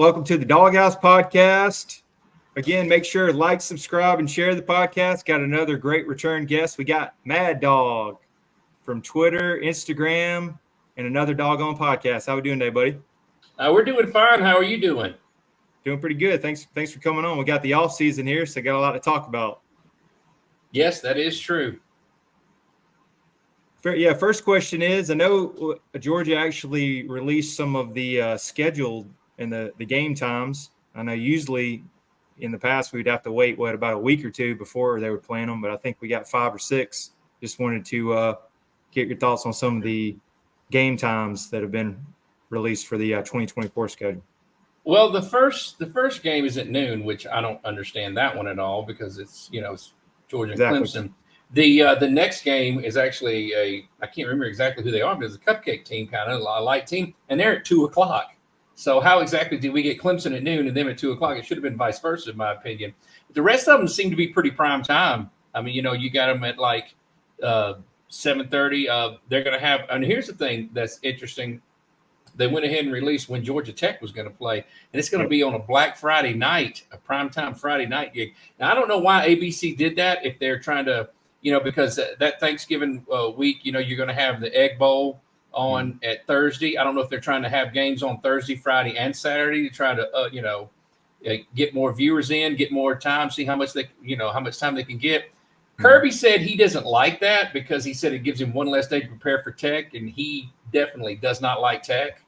Welcome to the Dawg House Podcast. Again, make sure to like, subscribe, and share the podcast. Got another great return guest. We got Mad Dawg from Twitter, Instagram, and another doggone podcast. How we doing today, buddy? We're doing fine. How are you doing? Doing pretty good. Thanks for coming on. We got the off season here, so got a lot to talk about. Yes, that is true. Yeah, first question is, I know Georgia actually released some of the schedule and the game times. I know usually in the past we'd have to wait, about a week or two before they would plan them, but I think we got 5 or 6. Just wanted to get your thoughts on some of the game times that have been released for the 2024 schedule. Well, the first game is at noon, which I don't understand that one at all because it's Georgia and Clemson. The next game is actually I can't remember exactly who they are, but it's a cupcake team, kind of a light team, and they're at 2:00. So how exactly did we get Clemson at noon and them at 2:00? It should have been vice versa, in my opinion. But the rest of them seem to be pretty prime time. I mean, you got them at like 7:30. They're going to have, and here's the thing that's interesting. They went ahead and released when Georgia Tech was going to play, and it's going to be on a Black Friday night, a primetime Friday night gig. Now, I don't know why ABC did that if they're trying to, because that Thanksgiving week, you're going to have the Egg Bowl on at Thursday. I don't know if they're trying to have games on Thursday, Friday, and Saturday to try to, get more viewers in, get more time, see how much time they can get. Kirby said he doesn't like that because he said it gives him one less day to prepare for Tech, and he definitely does not like Tech.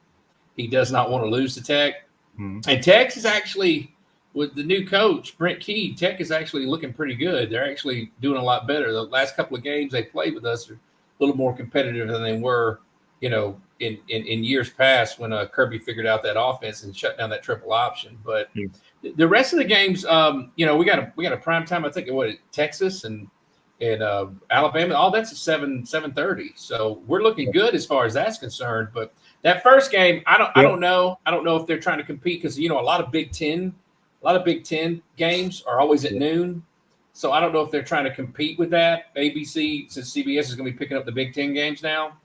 He does not want to lose to Tech. And Tech is actually, with the new coach, Brent Key, Tech is actually looking pretty good. They're actually doing a lot better. The last couple of games they played with us are a little more competitive than they were, in years past when Kirby figured out that offense and shut down that triple option. But the rest of the games, we got a prime time. I think Texas and Alabama. All that's at 7:30. So we're looking good as far as that's concerned. But that first game, I don't know. I don't know if they're trying to compete because a lot of Big Ten games are always at noon. So I don't know if they're trying to compete with that. ABC, since CBS is going to be picking up the Big Ten games now,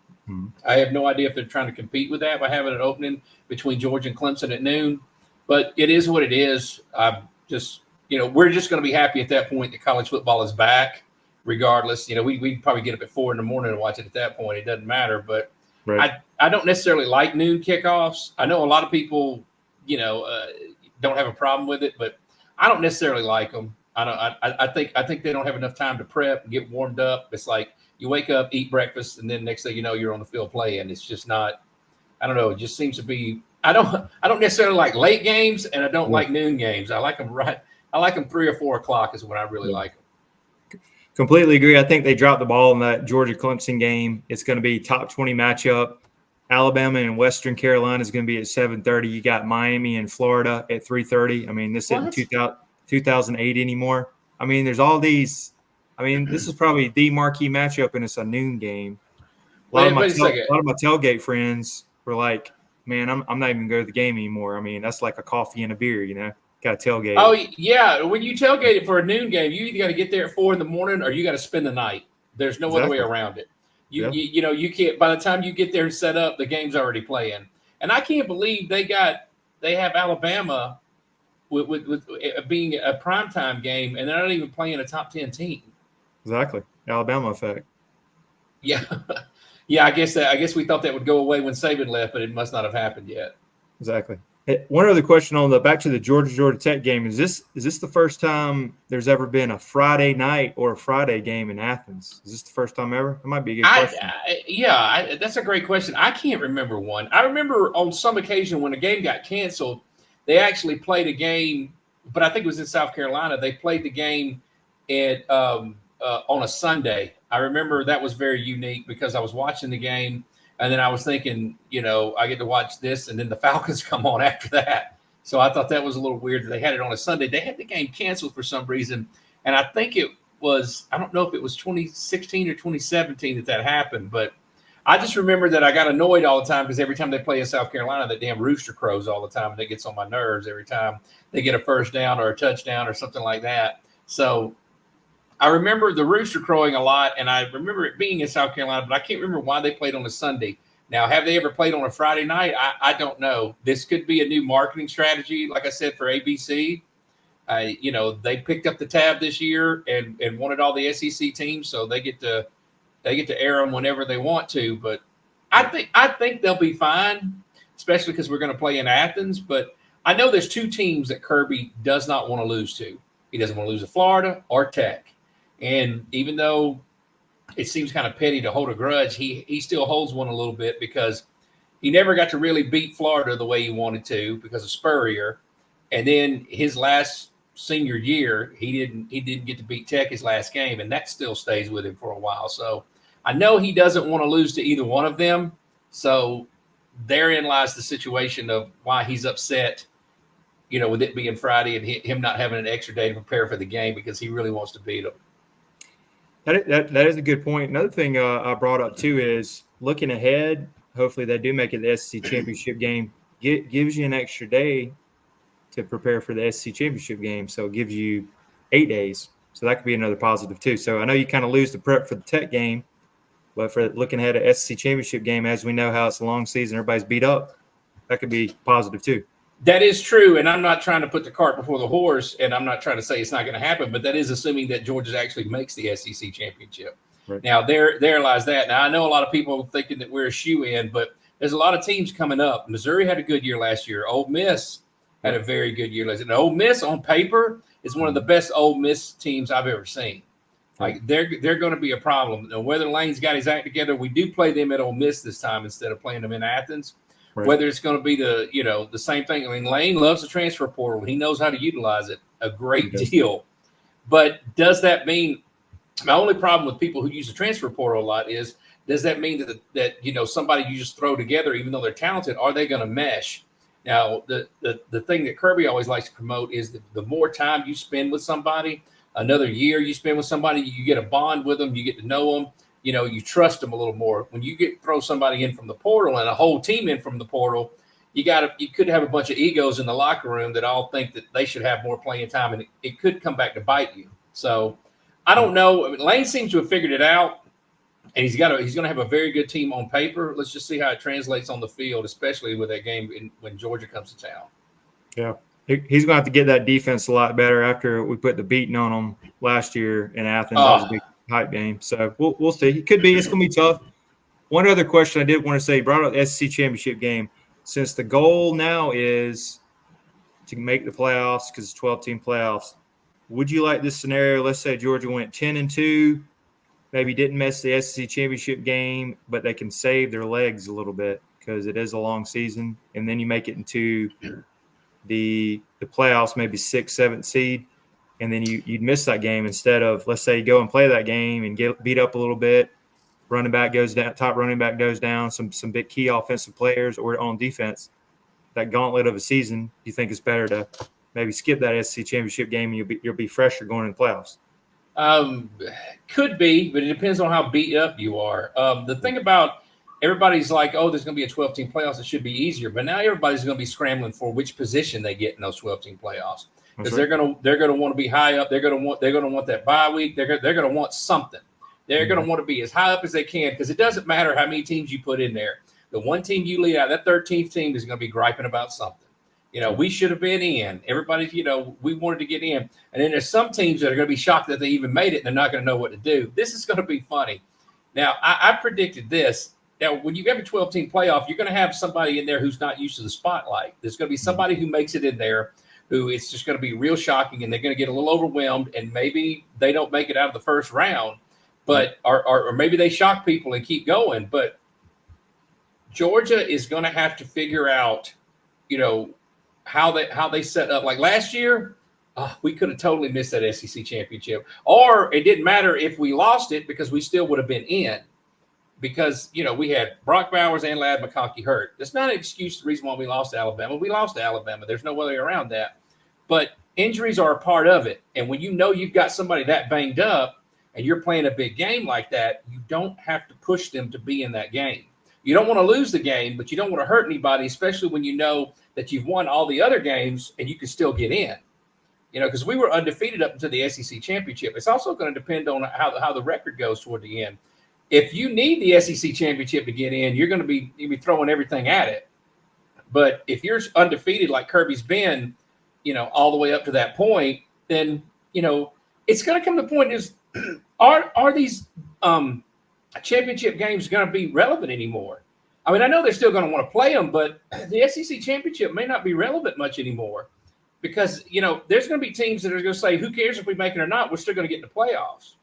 I have no idea if they're trying to compete with that by having an opening between Georgia and Clemson at noon. But it is what it is. We're just going to be happy at that point that college football is back. Regardless, we'd probably get up at 4 a.m. and watch it at that point. It doesn't matter. But I don't necessarily like noon kickoffs. I know a lot of people, don't have a problem with it, but I don't necessarily like them. I think they don't have enough time to prep and get warmed up. It's like you wake up, eat breakfast, and then next thing you know, you're on the field playing. It's just not. I don't know. It just seems to be. I don't necessarily like late games, and I don't like noon games. I like them right. I like them 3 or 4 o'clock is when I really like them. Completely agree. I think they dropped the ball in that Georgia-Clemson game. It's going to be top 20 matchup. Alabama and Western Carolina is going to be at 7:30. You got Miami and Florida at 3:30. I mean, this isn't 2008 anymore. I mean, there's all these. I mean, this is probably the marquee matchup, and it's a noon game. A lot of my tailgate friends were like, man, I'm not even going to go to the game anymore. I mean, that's like a coffee and a beer, Got to tailgate. Oh, yeah. When you tailgate it for a noon game, you either got to get there at 4 a.m. or you got to spend the night. There's no other way around it. You can't. By the time you get there and set up, the game's already playing. And I can't believe they have Alabama with being a primetime game, and they're not even playing a top 10 team. Exactly, Alabama effect. Yeah, yeah. I guess we thought that would go away when Saban left, but it must not have happened yet. Exactly. One other question on back to the Georgia Tech game. Is this the first time there's ever been a Friday night or a Friday game in Athens? Is this the first time ever? That might be a good question. That's a great question. I can't remember one. I remember on some occasion when a game got canceled, they actually played a game, but I think it was in South Carolina. They played the game on a Sunday. I remember that was very unique because I was watching the game. And then I was thinking, I get to watch this, and then the Falcons come on after that. So I thought that was a little weird that they had it on a Sunday. They had the game canceled for some reason. And I think it was, I don't know if it was 2016 or 2017 that happened, but I just remember that I got annoyed all the time because every time they play in South Carolina, that damn rooster crows all the time, and it gets on my nerves every time they get a first down or a touchdown or something like that. So I remember the rooster crowing a lot, and I remember it being in South Carolina, but I can't remember why they played on a Sunday. Now, have they ever played on a Friday night? I don't know. This could be a new marketing strategy, like I said, for ABC. They picked up the tab this year and wanted all the SEC teams, so they get to air them whenever they want to. But I think they'll be fine, especially because we're going to play in Athens. But I know there's two teams that Kirby does not want to lose to. He doesn't want to lose to Florida or Tech. And even though it seems kind of petty to hold a grudge, he still holds one a little bit because he never got to really beat Florida the way he wanted to because of Spurrier. And then his last senior year, he didn't get to beat Tech his last game, and that still stays with him for a while. So I know he doesn't want to lose to either one of them. So therein lies the situation of why he's upset, with it being Friday and him not having an extra day to prepare for the game because he really wants to beat them. That is a good point. Another thing I brought up too is looking ahead. Hopefully they do make it the SEC championship game. Gives you an extra day to prepare for the SEC championship game. So it gives you 8 days. So that could be another positive too. So I know you kind of lose the prep for the Tech game, but for looking ahead at SEC championship game, as we know how it's a long season, everybody's beat up, that could be positive too. That is true, and I'm not trying to put the cart before the horse, and I'm not trying to say it's not going to happen, but that is assuming that Georgia actually makes the SEC championship. Right. Now, there lies that. Now, I know a lot of people thinking that we're a shoe-in, but there's a lot of teams coming up. Missouri had a good year last year. Ole Miss had a very good year last year. And Ole Miss, on paper, is one of the best Ole Miss teams I've ever seen. Like, they're going to be a problem. Now, whether Lane's got his act together, we do play them at Ole Miss this time instead of playing them in Athens. Right. Whether it's going to be the same thing. I mean, Lane loves the transfer portal. He knows how to utilize it a great deal. But does that mean – my only problem with people who use the transfer portal a lot is, does that mean that somebody you just throw together, even though they're talented, are they going to mesh? Now, the thing that Kirby always likes to promote is the more time you spend with somebody, another year you spend with somebody, you get a bond with them, you get to know them. You trust them a little more. When you throw somebody in from the portal and a whole team in from the portal, you could have a bunch of egos in the locker room that all think that they should have more playing time, and it could come back to bite you. So I don't know. I mean, Lane seems to have figured it out, and he's going to have a very good team on paper. Let's just see how it translates on the field, especially with that game when Georgia comes to town. Yeah. He's going to have to get that defense a lot better after we put the beating on them last year in Athens. That was a big hype game. So we'll see. It's going to be tough. One other question I did want to say, brought up the SEC championship game. Since the goal now is to make the playoffs because it's 12-team playoffs, would you like this scenario? Let's say Georgia went 10-2, maybe didn't miss the SEC championship game, but they can save their legs a little bit because it is a long season, and then you make it into the playoffs, maybe 6th, 7th seed, and then you'd miss that game instead of, let's say, you go and play that game and get beat up a little bit. Running back goes down, top running back goes down, some big key offensive players, or on defense. That gauntlet of a season, you think it's better to maybe skip that SEC championship game and you'll be fresher going in the playoffs? Could be, but it depends on how beat up you are. The thing about everybody's like, oh, there's going to be a 12-team playoffs. It should be easier. But now everybody's going to be scrambling for which position they get in those 12-team playoffs because they're going to want to be high up. They're going to want that bye week. They're going to want something. They're going to want to be as high up as they can because it doesn't matter how many teams you put in there. The one team you lead out, that 13th team is going to be griping about something. We should have been in. Everybody, we wanted to get in. And then there's some teams that are going to be shocked that they even made it and they're not going to know what to do. This is going to be funny. Now, I predicted this. Now, when you have a 12-team playoff, you're going to have somebody in there who's not used to the spotlight. There's going to be somebody who makes it in there who it's just going to be real shocking and they're going to get a little overwhelmed and maybe they don't make it out of the first round. But or maybe they shock people and keep going. But Georgia is going to have to figure out, how they set up. Like last year, we could have totally missed that SEC championship. Or it didn't matter if we lost it because we still would have been in. Because, we had Brock Bowers and Ladd McConkey hurt. That's not an excuse, the reason why we lost to Alabama. We lost to Alabama. There's no way around that. But injuries are a part of it. And when you've got somebody that banged up, and you're playing a big game like that, you don't have to push them to be in that game. You don't want to lose the game, but you don't want to hurt anybody, especially when you know that you've won all the other games and you can still get in. Because we were undefeated up until the SEC championship. It's also going to depend on how the record goes toward the end. if you need the SEC championship to get in, you'll be throwing everything at it. But if you're undefeated like Kirby's been, all the way up to that point, then it's going to come to the point is are these championship games going to be relevant anymore? I mean, I know they're still going to want to play them, but the SEC championship may not be relevant much anymore because, there's going to be teams that are going to say, who cares if we make it or not? We're still going to get in the playoffs.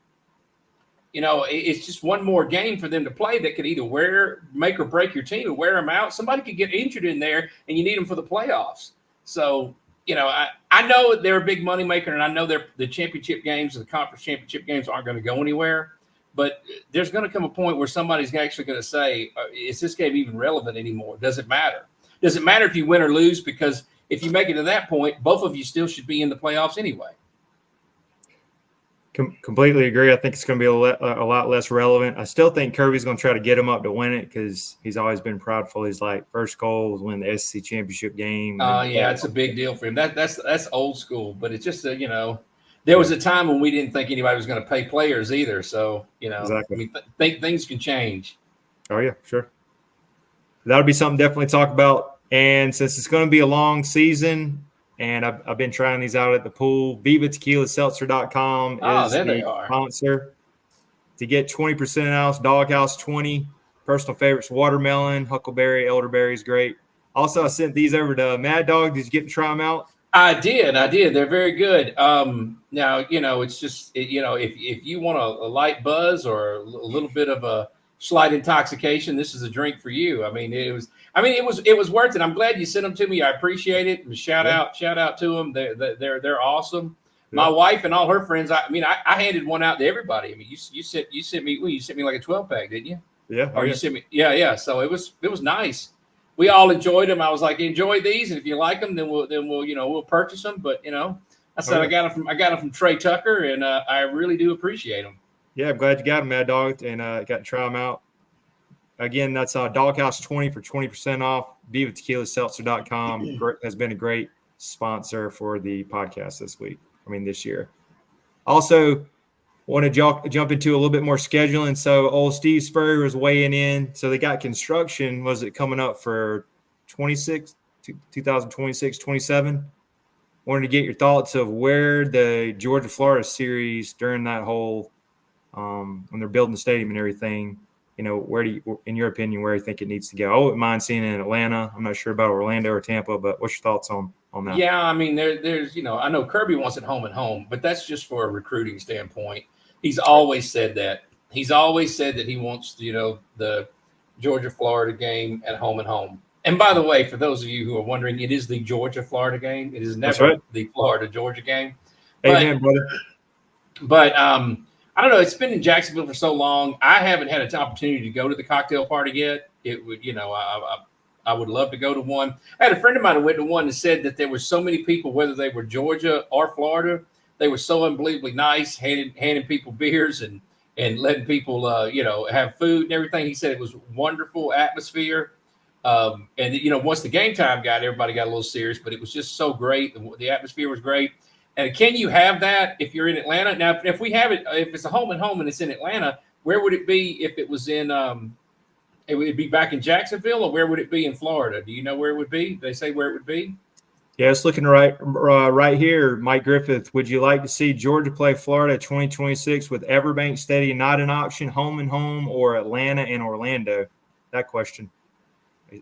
It's just one more game for them to play that could either make or break your team and wear them out. Somebody could get injured in there and you need them for the playoffs. So, I know they're a big moneymaker, and I know the championship games and the conference championship games aren't going to go anywhere. But there's going to come a point where somebody's actually going to say, is this game even relevant anymore? Does it matter? Does it matter if you win or lose? Because if you make it to that point, both of you still should be in the playoffs anyway. Completely agree. I think it's going to be a lot less relevant. I still think Kirby's going to try to get him up to win it because he's always been prideful. He's like, first goal was win the SEC championship game. Yeah, it's a big deal for him. That's old school, but it's just there was a time when we didn't think anybody was going to pay players either. So exactly. I mean, think things can change. Oh yeah, sure. That'll be something definitely to talk about. And since it's going to be a long season. And I've been trying these out at the pool. VivaTequilaSeltzer.com is the sponsor. To get 20% off, Dawg House 20. Personal favorites, watermelon, huckleberry, elderberry is great. Also, I sent these over to Mad Dawg. Did you get to try them out? I did. They're very good. Now, it's just, if you want a light buzz or a little bit of a slight intoxication, this is a drink for you. It was worth it. I'm glad you sent them to me. I appreciate it. Shout out to them. They're awesome. Yeah. My wife and all her friends. I handed one out to everybody. You sent me like a 12-pack, didn't you? Yeah. You sent me. Yeah. So it was nice. We all enjoyed them. I was like, enjoy these, and if you like them, then we'll purchase them. But I said I got them from Trey Tucker, and I really do appreciate them. Yeah, I'm glad you got them, Mad Dawg, and got to try them out. Again, that's Dawg House 20 for 20% off. VivaTequilaSeltzer.com has been a great sponsor for the podcast this year. Also, want to jump into a little bit more scheduling. So, old Steve Spurrier was weighing in. So, they got construction. Was it coming up for 2026, 27? Wanted to get your thoughts of where the Georgia-Florida series during that whole when they're building the stadium and everything, where do you, in your opinion, where do you think it needs to go? I wouldn't mind seeing it in Atlanta. I'm not sure about Orlando or Tampa, but what's your thoughts on that? Yeah, there's I know Kirby wants it home and home, but that's just for a recruiting standpoint. He's always said that. He's always said that he wants, the Georgia-Florida game at home and home. And by the way, for those of you who are wondering, it is the Georgia-Florida game. It is never the Florida-Georgia game. Amen, brother. But I don't know. It's been in Jacksonville for so long. I haven't had an opportunity to go to the cocktail party yet. It would, I would love to go to one. I had a friend of mine who went to one and said that there were so many people, whether they were Georgia or Florida, they were so unbelievably nice, handing people beers and letting people, have food and everything. He said it was wonderful atmosphere. And once the game time everybody got a little serious, but it was just so great. The atmosphere was great. And can you have that if you're in Atlanta? Now, if we have it, if it's a home and home and it's in Atlanta, where would it be if it was in it would be back in Jacksonville, or where would it be in Florida? Do you know where it would be? Did they say where it would be? Yeah, it's looking right here. Mike Griffith, would you like to see Georgia play Florida 2026 with Everbank Stadium not an option, home and home, or Atlanta and Orlando? That question,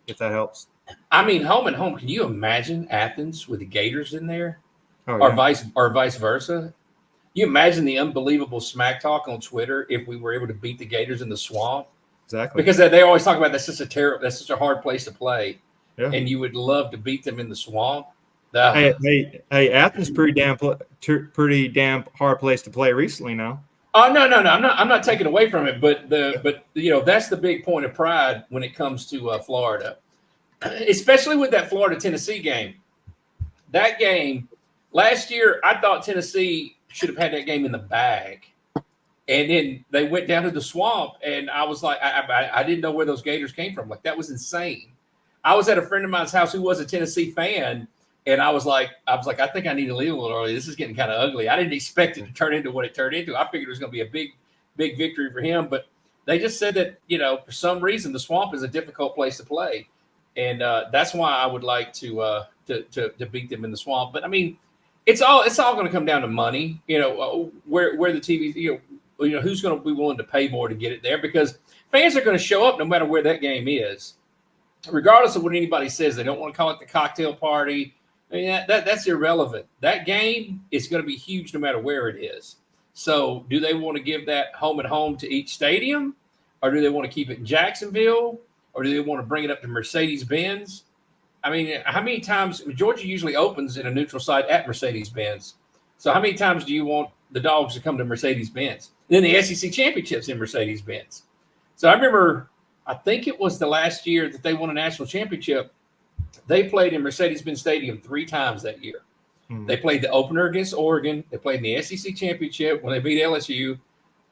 if that helps. Home and home. Can you imagine Athens with the Gators in there? Oh, yeah. or vice versa. You imagine the unbelievable smack talk on Twitter if we were able to beat the Gators in the Swamp. Exactly. Because they always talk about that's such a hard place to play. Yeah. And you would love to beat them in the Swamp. Hey, Athens pretty damn hard place to play recently now. Oh no. I'm not taking away from it, but that's the big point of pride when it comes to Florida. Especially with that Florida-Tennessee game. That game last year, I thought Tennessee should have had that game in the bag. And then they went down to the Swamp, and I was like, I didn't know where those Gators came from. Like, that was insane. I was at a friend of mine's house who was a Tennessee fan, and I was like, I think I need to leave a little early. This is getting kind of ugly. I didn't expect it to turn into what it turned into. I figured it was going to be a big victory for him. But They just said that, for some reason, the Swamp is a difficult place to play. And that's why I would like to beat them in the Swamp. But, I mean, it's all going to come down to money, where the TV, who's going to be willing to pay more to get it there, because fans are going to show up no matter where that game is, regardless of what anybody says. They don't want to call it the cocktail party. I mean, that's irrelevant. That game is going to be huge no matter where it is. So do they want to give that home and home to each stadium, or do they want to keep it in Jacksonville, or do they want to bring it up to Mercedes-Benz? I mean, how many times – Georgia usually opens in a neutral site at Mercedes-Benz. So how many times do you want the Dogs to come to Mercedes-Benz? Then the SEC Championship's in Mercedes-Benz. So I remember, I think it was the last year that they won a national championship, they played in Mercedes-Benz Stadium 3 times that year. They played the opener against Oregon. They played in the SEC Championship when they beat LSU.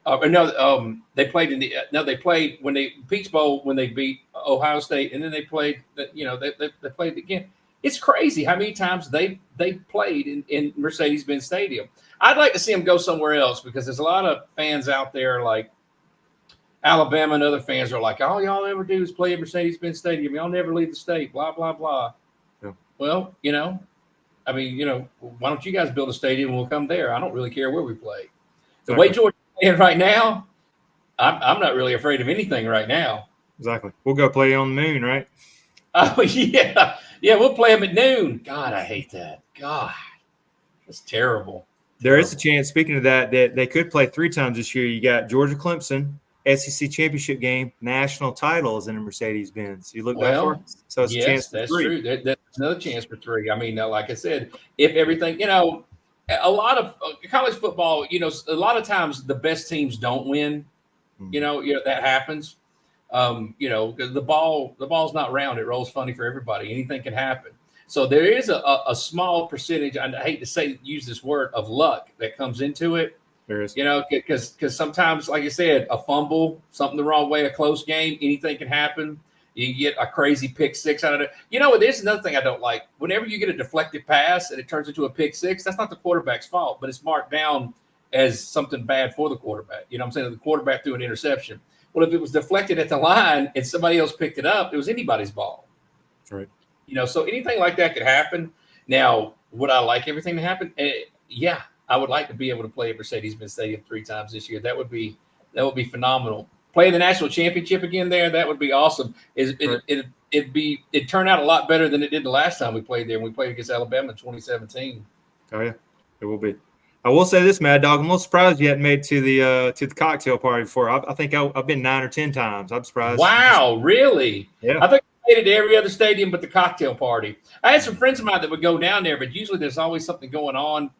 They played when they Peach Bowl when they beat Ohio State, and then they played. They played again. It's crazy how many times they played in Mercedes-Benz Stadium. I'd like to see them go somewhere else, because there's a lot of fans out there like Alabama and other fans are like, all y'all ever do is play at Mercedes-Benz Stadium. Y'all never leave the state. Blah blah blah. Yeah. Well, I mean, why don't you guys build a stadium and we'll come there? I don't really care where we play. The way Georgia's playing right now, I'm not really afraid of anything right now. Exactly. We'll go play on the moon, right? Oh, yeah. Yeah, we'll play them at noon. God, I hate that. God, that's terrible. There is a chance, speaking of that they could play 3 times this year. You got Georgia-Clemson, SEC championship game, national titles in a Mercedes-Benz. You look that for? So it's a chance for 3. That's true. That's another chance for 3. I mean, like I said, if everything, a lot of college football, a lot of times the best teams don't win. That happens. Because the ball's not round; it rolls funny for everybody. Anything can happen. So there is a small percentage. I hate to use this word, of luck that comes into it. There is, because sometimes, like I said, a fumble, something the wrong way, a close game, anything can happen. You get a crazy pick 6 out of it. There's another thing I don't like. Whenever you get a deflected pass and it turns into a pick 6, that's not the quarterback's fault, but it's marked down as something bad for the quarterback. You know what I'm saying? The quarterback threw an interception. Well, if it was deflected at the line and somebody else picked it up, it was anybody's ball. Right. So anything like that could happen. Now, would I like everything to happen? Yeah, I would like to be able to play at Mercedes-Benz Stadium 3 times this year. That would be phenomenal. Playing the national championship again there, that would be awesome. It'd turn out a lot better than it did the last time we played there when we played against Alabama in 2017. Oh yeah, it will be. I will say this, Mad Dawg, I'm a little surprised you hadn't made to the cocktail party before. I think I've been 9 or 10 times. I'm surprised. Wow, really? Yeah. I think I made it to every other stadium but the cocktail party. I had some friends of mine that would go down there, but usually there's always something going on,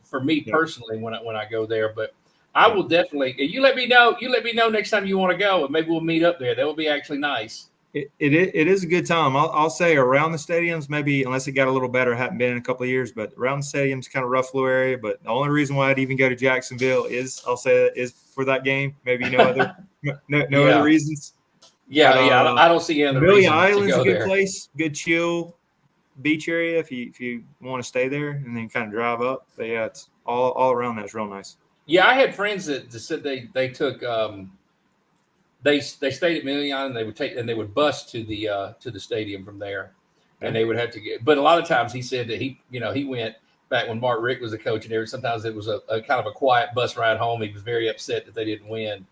for me personally when I go there. But I will definitely. You let me know. You let me know next time you want to go, and maybe we'll meet up there. That would be actually nice. It is a good time. I'll say around the stadiums, maybe unless it got a little better, haven't been in a couple of years, but around the stadiums, kind of rough little area. But the only reason why I'd even go to Jacksonville is for that game. Maybe no other other reasons. Yeah, I don't see any other Billy reason Island's to go a good there. place, good chill beach area if you want to stay there and then kind of drive up. But yeah, it's all around that's real nice. Yeah, I had friends that said they took they stayed at Billy Island. They would bus to the stadium from there, and they would have to get. But a lot of times he said that he went back when Mark Richt was the coach, and sometimes it was a kind of a quiet bus ride home. He was very upset that they didn't win.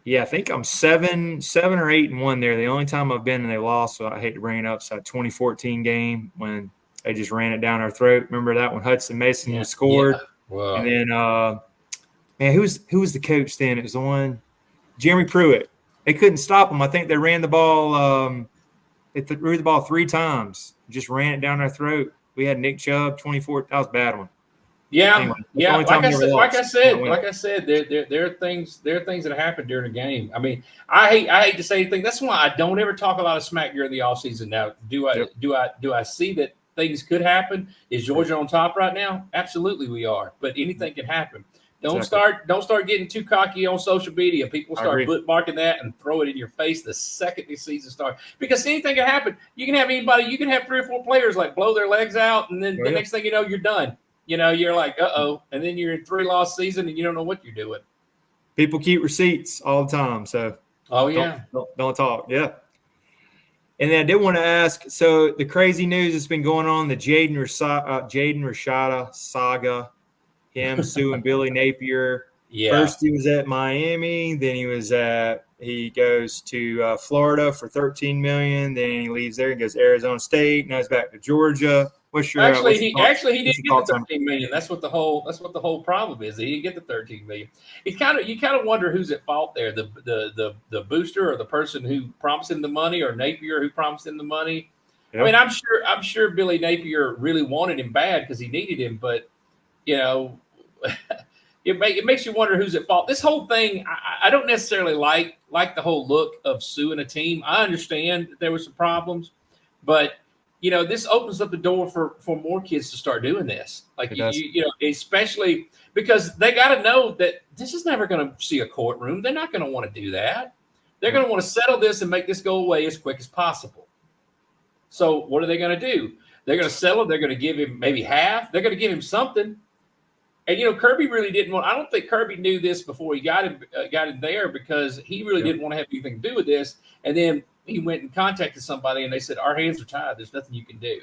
Yeah, I think I'm 7 or 8-1 there. The only time I've been and they lost, so I hate to bring it up, it's that 2014 game when they just ran it down our throat. Remember that when Hudson Mason scored? Yeah. Wow. And then, man, who was the coach then? It was the one, Jeremy Pruitt. They couldn't stop him. I think they ran the ball. They threw the ball 3 times, just ran it down our throat. We had Nick Chubb, 24. That was a bad one. Yeah, anyway, yeah. Like I said, there are things that happen during a game. I mean, I hate to say anything. That's why I don't ever talk a lot of smack during the offseason. Now, do I see that things could happen? Is Georgia on top right now? Absolutely, we are. But anything can happen. Don't start getting too cocky on social media. People start bookmarking that and throw it in your face the second the season starts. Because anything can happen. You can have anybody. You can have 3 or 4 players like blow their legs out, and then the next thing you know, you're done. You're like, uh-oh. And then you're in 3-loss season and you don't know what you're doing. People keep receipts all the time. So, don't talk. Yeah. And then I did want to ask, so the crazy news that's been going on, the Jaden Rashada saga, him suing Billy Napier. Yeah. First he was at Miami, then he goes to Florida for $13 million, then he leaves there and goes to Arizona State, now he's back to Georgia. He didn't get the $13 million. That's what the whole problem is. He didn't get the $13 million. You kind of wonder who's at fault there, the booster or the person who promised him the money, or Napier who promised him the money. Yep. I mean, I'm sure Billy Napier really wanted him bad because he needed him, but it makes you wonder who's at fault. This whole thing, I don't necessarily like the whole look of suing a team. I understand that there were some problems, but this opens up the door for more kids to start doing this. Like, especially because they got to know that this is never going to see a courtroom. They're not going to want to do that. They're going to want to settle this and make this go away as quick as possible. So what are they going to do? They're going to settle. They're going to give him maybe half. They're going to give him something. And, Kirby really didn't want – I don't think Kirby knew this before he got him there, because he really didn't want to have anything to do with this. And then he went and contacted somebody, and they said, our hands are tied. There's nothing you can do.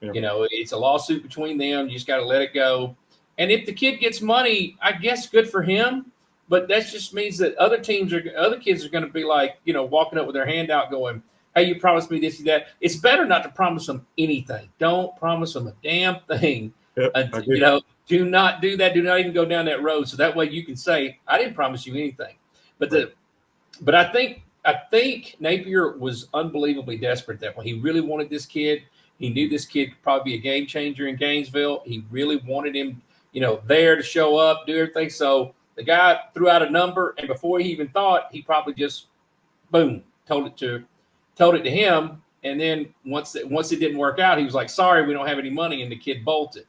Yeah. It's a lawsuit between them. You just got to let it go. And if the kid gets money, I guess good for him. But that just means that other kids are going to be like, walking up with their hand out going, hey, you promised me this and that. It's better not to promise them anything. Don't promise them a damn thing. Yep, do not do that. Do not even go down that road. So that way you can say, I didn't promise you anything. But I think Napier was unbelievably desperate at that point. He really wanted this kid. He knew this kid could probably be a game changer in Gainesville. He really wanted him, there to show up, do everything. So the guy threw out a number, and before he even thought, he probably just, boom, told it to him. And then once it didn't work out, he was like, sorry, we don't have any money. And the kid bolted.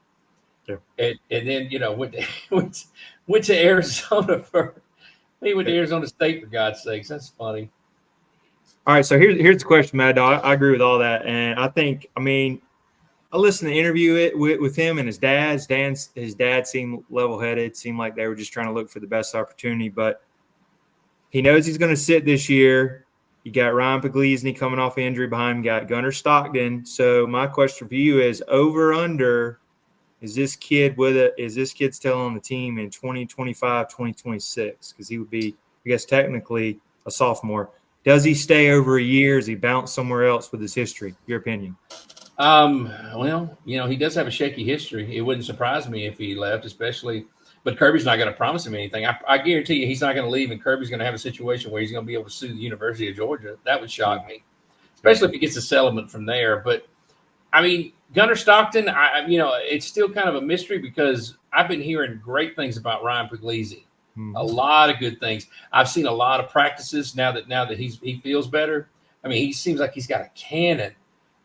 Yeah. And then, went to Arizona he went to Arizona State, for God's sakes. That's funny. All right, so here's the question, Mad Dawg. I agree with all that, and I listened to the interview with him and his dad. His dad seemed level-headed, seemed like they were just trying to look for the best opportunity, but he knows he's going to sit this year. You got Ryan Puglisi coming off injury behind him. You got Gunnar Stockton. So my question for you is, over under, is this kid still on the team in 2025, 2026? Because he would be, I guess, technically a sophomore. Does he stay over a year? Does he bounce somewhere else with his history? Your opinion? Well, he does have a shaky history. It wouldn't surprise me if he left, especially. But Kirby's not going to promise him anything. I guarantee you he's not going to leave, and Kirby's going to have a situation where he's going to be able to sue the University of Georgia. That would shock me, especially if he gets a settlement from there. But, Gunnar Stockton, it's still kind of a mystery, because I've been hearing great things about Ryan Puglisi. Mm-hmm. A lot of good things. I've seen a lot of practices now that he feels better. He seems like he's got a cannon.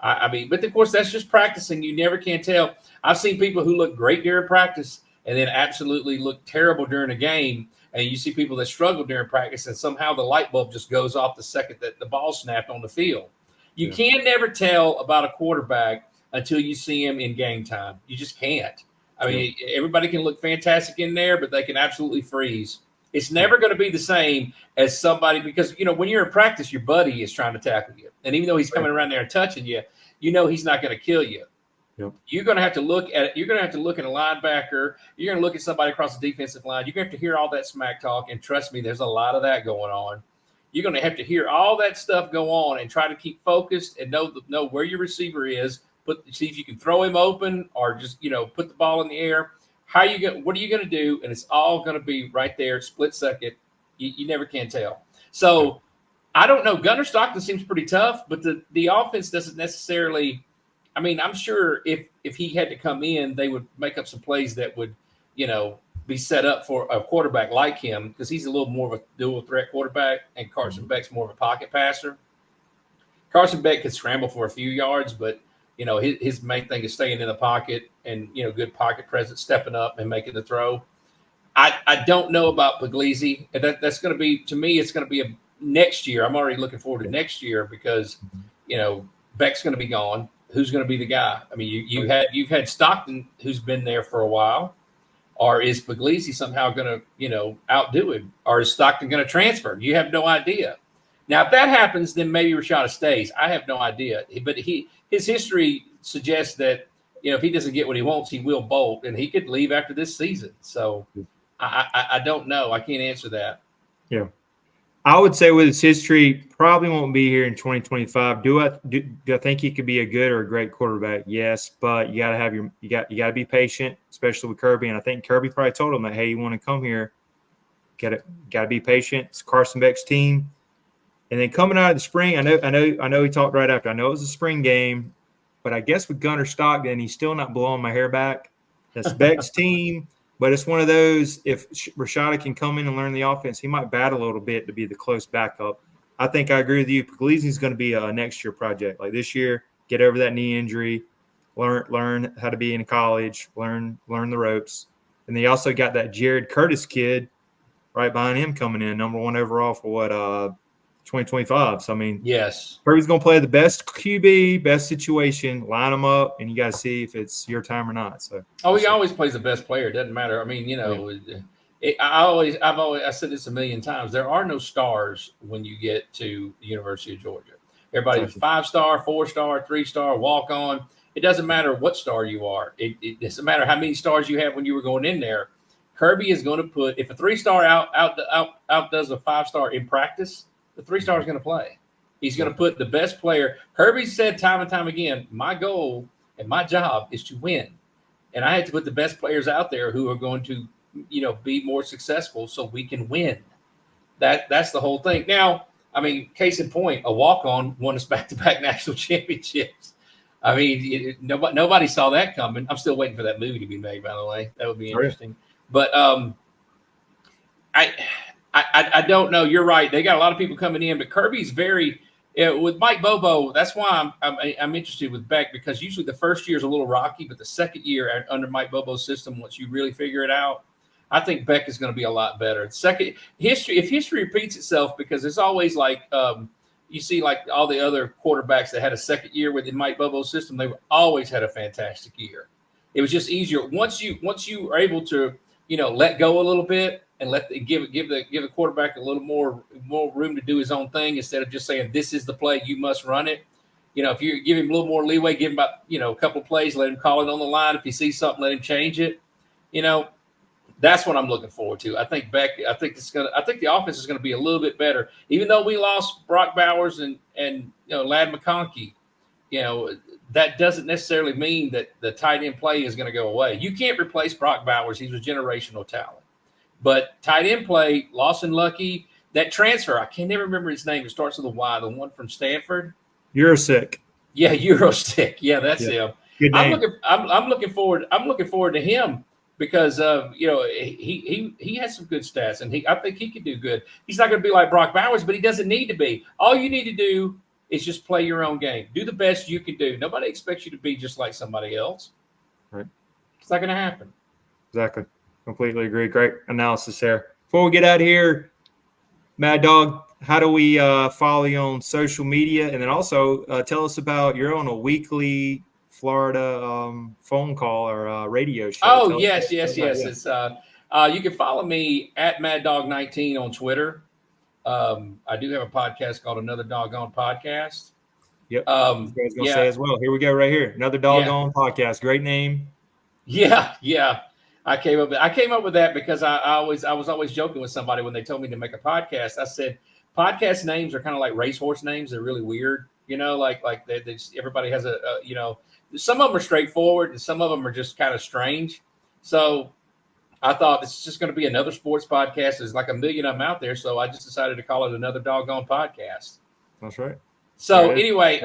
But of course that's just practicing. You never can tell. I've seen people who look great during practice and then absolutely look terrible during a game. And you see people that struggle during practice, and somehow the light bulb just goes off the second that the ball snapped on the field. You can never tell about a quarterback until you see him in game time. You just can't. Everybody can look fantastic in there, but they can absolutely freeze. It's never going to be the same as somebody, because, when you're in practice, your buddy is trying to tackle you. And even though he's coming around there and touching you, he's not going to kill you. Yep. You're going to have to look at a linebacker. You're going to look at somebody across the defensive line. You're going to have to hear all that smack talk. And trust me, there's a lot of that going on. You're going to have to hear all that stuff go on and try to keep focused and know where your receiver is. See if you can throw him open, or just, put the ball in the air. What are you going to do? And it's all going to be right there, split second. You never can tell. So I don't know. Gunnar Stockton seems pretty tough, but the offense doesn't necessarily. I'm sure if he had to come in, they would make up some plays that would, be set up for a quarterback like him, because he's a little more of a dual threat quarterback, and Carson Beck's more of a pocket passer. Carson Beck could scramble for a few yards, but his main thing is staying in the pocket and, good pocket presence, stepping up and making the throw. I don't know about Puglisi. That's going to be, to me, it's going to be a next year. I'm already looking forward to next year, because, Beck's going to be gone. Who's going to be the guy? You've had Stockton, who's been there for a while. Or is Puglisi somehow going to, outdo him? Or is Stockton going to transfer? You have no idea. Now, if that happens, then maybe Rashada stays. I have no idea. But his history suggests that, if he doesn't get what he wants, he will bolt, and he could leave after this season. So I don't know. I can't answer that. Yeah. I would say with his history, probably won't be here in 2025. Do I think he could be a good or a great quarterback? Yes, but you got to have you got to be patient, especially with Kirby. And I think Kirby probably told him that, hey, you want to come here, got to be patient. It's Carson Beck's team. And then coming out of the spring, I know he talked right after. I know it was a spring game, but I guess with Gunnar Stockton, he's still not blowing my hair back. That's Beck's team. But it's one of those, if Rashada can come in and learn the offense, he might battle a little bit to be the close backup. I think I agree with you. Puglisi's going to be a next year project. Like this year, get over that knee injury, learn how to be in college, learn the ropes. And they also got that Jared Curtis kid right behind him coming in, number 1 overall for 2025. So, I mean, yes, Kirby's going to play the best QB, best situation, line them up, and you got to see if it's your time or not. So, he always plays the best player. It doesn't matter. I mean, I said this a million times. There are no stars when you get to the University of Georgia. Everybody's 5-star, 4-star, 3-star, walk on. It doesn't matter what star you are. It doesn't matter how many stars you have when you were going in there. Kirby is going to put, if a 3-star outdoes a 5-star in practice, the 3-star is going to play. He's going to put the best player. Kirby said time and time again, my goal and my job is to win. And I had to put the best players out there who are going to, be more successful so we can win. That's the whole thing. Now, I mean, case in point, a walk-on won us back-to-back national championships. I mean, nobody saw that coming. I'm still waiting for that movie to be made, by the way. That would be interesting. But I don't know. You're right. They got a lot of people coming in, but Kirby's very with Mike Bobo. That's why I'm interested with Beck, because usually the first year is a little rocky, but the second year under Mike Bobo's system, once you really figure it out, I think Beck is going to be a lot better. If history repeats itself, because it's always like you see like all the other quarterbacks that had a second year within Mike Bobo's system, they always had a fantastic year. It was just easier once you are able to let go a little bit and give the quarterback a little more room to do his own thing, instead of just saying, this is the play, you must run it. If you give him a little more leeway, give him about a couple of plays, let him call it on the line. If he sees something, let him change it. That's what I'm looking forward to. I think the offense is going to be a little bit better, even though we lost Brock Bowers and Ladd McConkey. That doesn't necessarily mean that the tight end play is going to go away. You can't replace Brock Bowers. He was generational talent. But tight end play, Lawson Lucky, that transfer, I can never remember his name. It starts with a Y, the one from Stanford. Eurosick. Yeah, Eurosick. Yeah, that's him. Good name. I'm looking forward to him, because he has some good stats, and I think he can do good. He's not going to be like Brock Bowers, but he doesn't need to be. All you need to do is just play your own game. Do the best you can do. Nobody expects you to be just like somebody else. Right. It's not going to happen. Exactly. Completely agree. Great analysis there. Before we get out of here, Mad Dawg, how do we follow you on social media? And then also tell us about, you're on a weekly Florida phone call or radio show. Oh, yes. It's you can follow me at Mad Dawg 19 on Twitter. I do have a podcast called Another Doggone Podcast. Yep. I was going to say as well. Here we go, right here. Another Doggone Podcast. Great name. Yeah. I came up with that because I was always joking with somebody when they told me to make a podcast. I said, podcast names are kind of like racehorse names. They're really weird, like everybody has some of them are straightforward and some of them are just kind of strange. So I thought this is just going to be another sports podcast. There's like a million of them out there. So I just decided to call it Another Doggone Podcast. That's right. So anyway,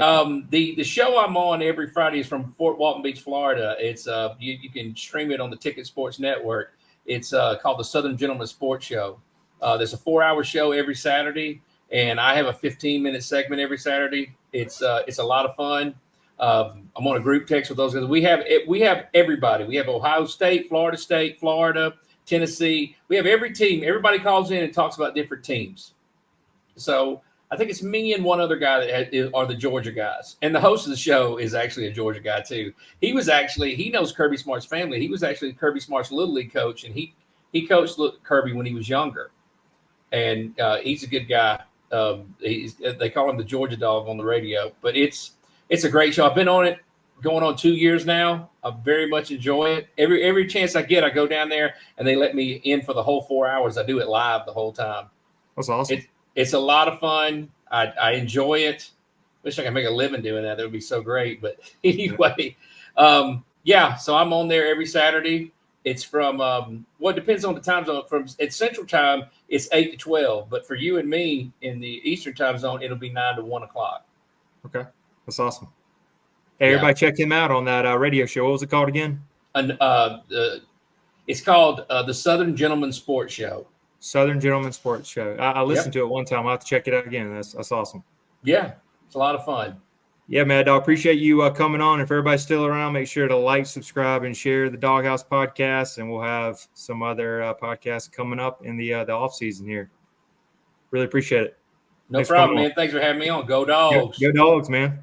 the show I'm on every Friday is from Fort Walton Beach, Florida. It's you can stream it on the Ticket Sports Network. It's called the Southern Gentleman Sports Show. There's a 4-hour show every Saturday, and I have a 15-minute segment every Saturday. It's a lot of fun. I'm on a group text with those guys. We have everybody. We have Ohio State, Florida, Tennessee. We have every team. Everybody calls in and talks about different teams. So I think it's me and one other guy that are the Georgia guys. And the host of the show is actually a Georgia guy too. He knows Kirby Smart's family. He was actually Kirby Smart's Little League coach, and he coached Kirby when he was younger. And he's a good guy. They call him the Georgia Dawg on the radio, but it's a great show. I've been on it going on 2 years now. I very much enjoy it. Every chance I get, I go down there and they let me in for the whole 4 hours. I do it live the whole time. That's awesome. It's a lot of fun. I enjoy it. Wish I could make a living doing that. That would be so great. But anyway, so I'm on there every Saturday. It's from it depends on the time zone. At Central Time, it's 8 to 12. But for you and me in the Eastern Time zone, it'll be 9 to 1 o'clock. Okay, that's awesome. Hey, everybody, check him out on that radio show. What was it called again? It's called the Southern Gentleman Sports Show. Southern Gentleman Sports Show. I listened to it one time. I'll have to check it out again. That's awesome. Yeah, it's a lot of fun. Yeah, Mad Dawg, appreciate you coming on. If everybody's still around, make sure to like, subscribe, and share the Dawg House Podcast, and we'll have some other podcasts coming up in the off season here. Really appreciate it. No problem, man. Thanks for having me on. Go Dogs. Go Dogs, man.